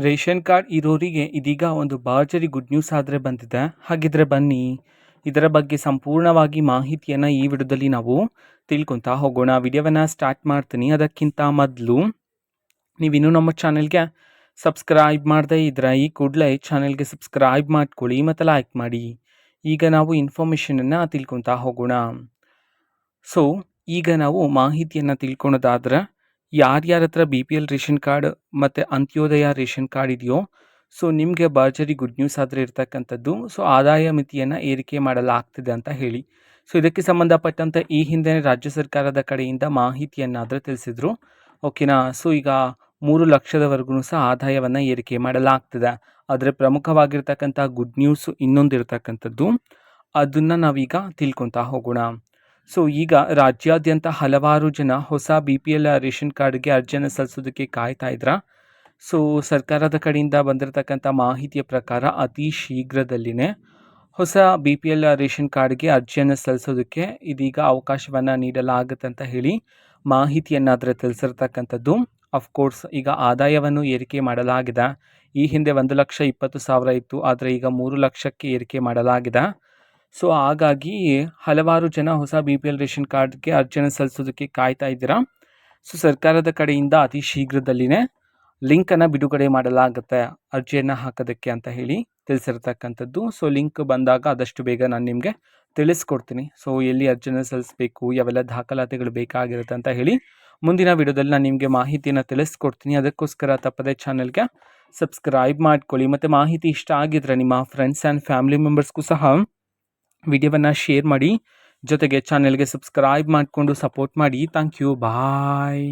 Ration card ಇರೋರಿಗೆ ಇದೀಗ ಒಂದು ಭರ್ಜರಿ ಗುಡ್ ನ್ಯೂಸ್ ಆದರೆ ಬಂದಿದೆ. ಹಾಗಿದ್ರೆ ಬನ್ನಿ, ಇದರ ಬಗ್ಗೆ ಸಂಪೂರ್ಣವಾಗಿ ಮಾಹಿತಿಯನ್ನು ಈ ವಿಡಿಯೋದಲ್ಲಿ ನಾವು ತಿಳ್ಕೊತಾ ಹೋಗೋಣ. ವಿಡಿಯೋವನ್ನು ಸ್ಟಾರ್ಟ್ ಮಾಡ್ತೀನಿ. ಅದಕ್ಕಿಂತ ಮೊದಲು ನೀವಿನ್ನೂ ನಮ್ಮ ಚಾನೆಲ್ಗೆ ಸಬ್ಸ್ಕ್ರೈಬ್ ಮಾಡದೇ ಇದ್ರೆ ಈ ಕೂಡಲೇ ಚಾನೆಲ್ಗೆ ಸಬ್ಸ್ಕ್ರೈಬ್ ಮಾಡ್ಕೊಳ್ಳಿ ಮತ್ತು ಲೈಕ್ ಮಾಡಿ. ಈಗ ನಾವು ಇನ್ಫಾರ್ಮೇಷನನ್ನು ತಿಳ್ಕೊತಾ ಹೋಗೋಣ. ಸೊ ಈಗ ನಾವು ಮಾಹಿತಿಯನ್ನು ತಿಳ್ಕೊಳೋದಾದ್ರೆ, ಯಾರ್ಯಾರ ಹತ್ರ BPL ರೇಷನ್ ಕಾರ್ಡ್ ಮತ್ತು ಅಂತ್ಯೋದಯ ರೇಷನ್ ಕಾರ್ಡ್ ಇದೆಯೋ, ಸೊ ನಿಮಗೆ ಭರ್ಜರಿ ಗುಡ್ ನ್ಯೂಸ್ ಆದರೆ ಇರ್ತಕ್ಕಂಥದ್ದು. ಸೊ ಆದಾಯ ಮಿತಿಯನ್ನು ಏರಿಕೆ ಮಾಡಲಾಗ್ತಿದೆ ಅಂತ ಹೇಳಿ. ಸೊ ಇದಕ್ಕೆ ಸಂಬಂಧಪಟ್ಟಂತೆ ಈ ಹಿಂದೆ ರಾಜ್ಯ ಸರ್ಕಾರದ ಕಡೆಯಿಂದ ಮಾಹಿತಿಯನ್ನಾದರೂ ತಿಳಿಸಿದ್ರು. ಓಕೆನಾ. ಸೊ ಈಗ 3 ಲಕ್ಷದವರೆಗೂ ಸಹ ಆದಾಯವನ್ನು ಏರಿಕೆ ಮಾಡಲಾಗ್ತಿದೆ. ಆದರೆ ಪ್ರಮುಖವಾಗಿರ್ತಕ್ಕಂಥ ಗುಡ್ ನ್ಯೂಸ್ ಇನ್ನೊಂದು ಇರ್ತಕ್ಕಂಥದ್ದು, ಅದನ್ನು ನಾವೀಗ ತಿಳ್ಕೊತಾ ಹೋಗೋಣ. ಸೊ ಈಗ ರಾಜ್ಯಾದ್ಯಂತ ಹಲವಾರು ಜನ ಹೊಸ BPL ರೇಷನ್ ಕಾರ್ಡ್ಗೆ ಅರ್ಜಿಯನ್ನು ಸಲ್ಲಿಸೋದಕ್ಕೆ ಕಾಯ್ತಾ ಇದ್ರ. ಸೊ ಸರ್ಕಾರದ ಕಡೆಯಿಂದ ಬಂದಿರತಕ್ಕಂಥ ಮಾಹಿತಿಯ ಪ್ರಕಾರ ಅತಿ ಶೀಘ್ರದಲ್ಲಿನೇ ಹೊಸ BPL ರೇಷನ್ ಕಾರ್ಡ್ಗೆ ಅರ್ಜಿಯನ್ನು ಸಲ್ಲಿಸೋದಕ್ಕೆ ಇದೀಗ ಅವಕಾಶವನ್ನು ನೀಡಲಾಗುತ್ತೆ ಅಂತ ಹೇಳಿ ಮಾಹಿತಿಯನ್ನಾದರೆ ತಿಳಿಸಿರ್ತಕ್ಕಂಥದ್ದು. ಅಫ್ಕೋರ್ಸ್ ಈಗ ಆದಾಯವನ್ನು ಏರಿಕೆ ಮಾಡಲಾಗಿದೆ. ಈ ಹಿಂದೆ 1,20,000 ಇತ್ತು, ಆದರೆ ಈಗ 3 ಲಕ್ಷಕ್ಕೆ ಏರಿಕೆ ಮಾಡಲಾಗಿದೆ. ಸೊ ಹಾಗಾಗಿ ಹಲವಾರು ಜನ ಹೊಸ BPL ರೇಷನ್ ಕಾರ್ಡ್ಗೆ ಅರ್ಜಿಯನ್ನು ಸಲ್ಲಿಸೋದಕ್ಕೆ ಕಾಯ್ತಾ ಇದ್ದೀರಾ. ಸೊ ಸರ್ಕಾರದ ಕಡೆಯಿಂದ ಅತಿ ಶೀಘ್ರದಲ್ಲಿನೇ ಲಿಂಕನ್ನು ಬಿಡುಗಡೆ ಮಾಡಲಾಗುತ್ತೆ ಅರ್ಜಿಯನ್ನು ಹಾಕೋದಕ್ಕೆ ಅಂತ ಹೇಳಿ ತಿಳಿಸಿರ್ತಕ್ಕಂಥದ್ದು. ಸೊ ಲಿಂಕ್ ಬಂದಾಗ ಆದಷ್ಟು ಬೇಗ ನಾನು ನಿಮಗೆ ತಿಳಿಸ್ಕೊಡ್ತೀನಿ. ಸೊ ಎಲ್ಲಿ ಅರ್ಜಿಯನ್ನು ಸಲ್ಲಿಸಬೇಕು, ಯಾವೆಲ್ಲ ದಾಖಲಾತಿಗಳು ಬೇಕಾಗಿರುತ್ತೆ ಅಂತ ಹೇಳಿ ಮುಂದಿನ ವಿಡಿಯೋದಲ್ಲಿ ನಾನು ನಿಮಗೆ ಮಾಹಿತಿಯನ್ನು ತಿಳಿಸ್ಕೊಡ್ತೀನಿ. ಅದಕ್ಕೋಸ್ಕರ ತಪ್ಪದೇ ಚಾನೆಲ್ಗೆ ಸಬ್ಸ್ಕ್ರೈಬ್ ಮಾಡ್ಕೊಳ್ಳಿ. ಮತ್ತು ಮಾಹಿತಿ ಇಷ್ಟ ಆಗಿದ್ರೆ ನಿಮ್ಮ ಫ್ರೆಂಡ್ಸ್ ಆ್ಯಂಡ್ ಫ್ಯಾಮಿಲಿ ಮೆಂಬರ್ಸ್ಗೂ ಸಹ ವಿಡಿಯೋವನ್ನು ಶೇರ್ ಮಾಡಿ. ಜೊತೆಗೆ ಚಾನೆಲ್ಗೆ ಸಬ್ಸ್ಕ್ರೈಬ್ ಮಾಡಿಕೊಂಡು ಸಪೋರ್ಟ್ ಮಾಡಿ. Thank you. ಬಾಯ್.